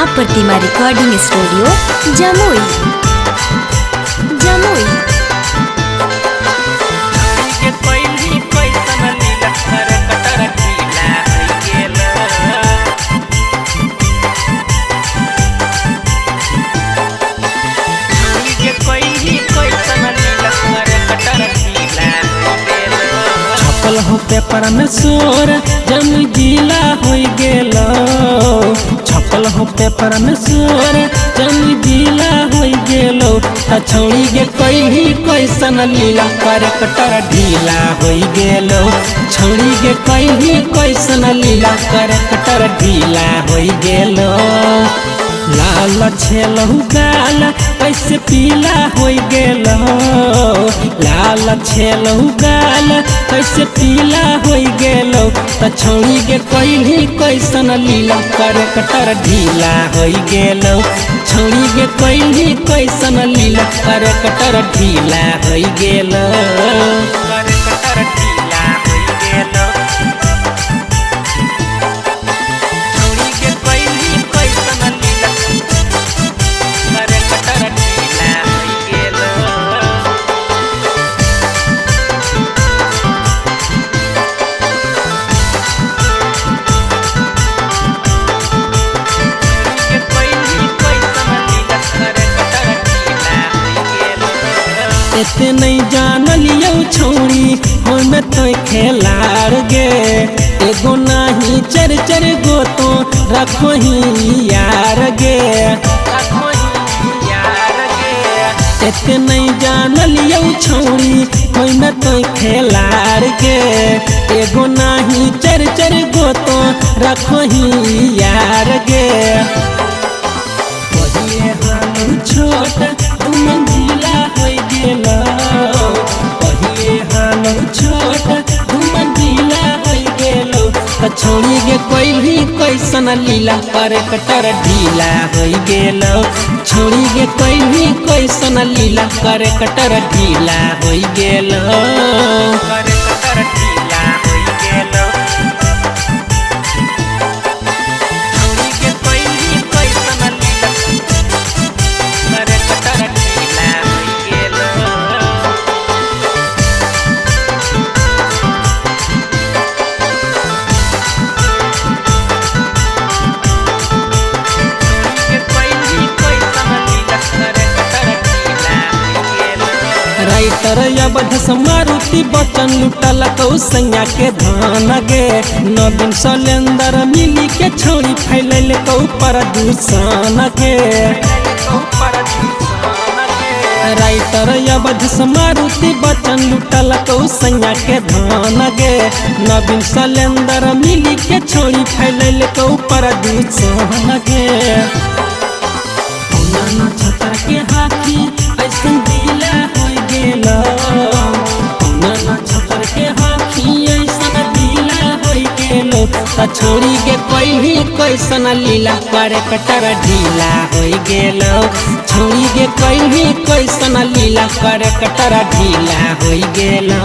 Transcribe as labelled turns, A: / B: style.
A: माँ प्रतिमा recording studio Jamui Jamui.
B: छपल हो पेपर में सोर जम गीला हो गेलो, छपल हो पेपर में सोर जम गीला हो गेलो। छौड़ी गे कैली कैसन लीला कर कटर ढीला हो गेलो, छौड़ी गे कैली कैसन लीला कर कटर ढीला हो गेलो। लाल छेलहु गाल कैसे पीला हो गेलो, लाल छेलहु गाल कैसे पीला हो गेलो। छौड़ी गे कैली कैसन लीला कर कटर ढीला हो गेलो, छौड़ी गे कैली कैसन लीला कर कटर ढीला हो गेलो, कर कटर ढीला हो गेलो। एते नहीं जान लियो छौड़ी हो में तो खेलार गे, एगो नहीं चर चर गो तो रखो ही यार गे, रखो ही यार गे। एते नहीं जान लियो छौड़ी हो में तो खेलार गे, एगो नहीं चर चर गो तो रखो ही यार गे। छोट तुम गीला हो गेलो, पहिले हाल छोट तुम गीला हो गेलो। छौड़ी गे कैली कैसन लीला कर कटर ढीला हो गेलो, छौड़ी गे कैली कैसन लीला कर कटर ढीला हो गेलो, कर कटर ढीला हो गेलो। राइटर अवध मारुति बचन लुटल कौसैया के धान गे, नवीन सलेंदर मिली के छौड़ी फैलल कौ प्रदूषण गे। राइटर अवध मारुति बचन लुटल कौसैया के धान गे, नवीन सलेंदर मिली के छौड़ी फैलल कौ प्रदूषण गे। छतर के हाथी ऐसन दिला हो गेलो, छतर के हाथी ऐसन दिला हो गेलो। छौड़ी गे कैली कैसन लीला कर कटर ढीला हो गेलो, छौड़ी गे कैली कैसन लीला कर कटर ढीला हो गेलो।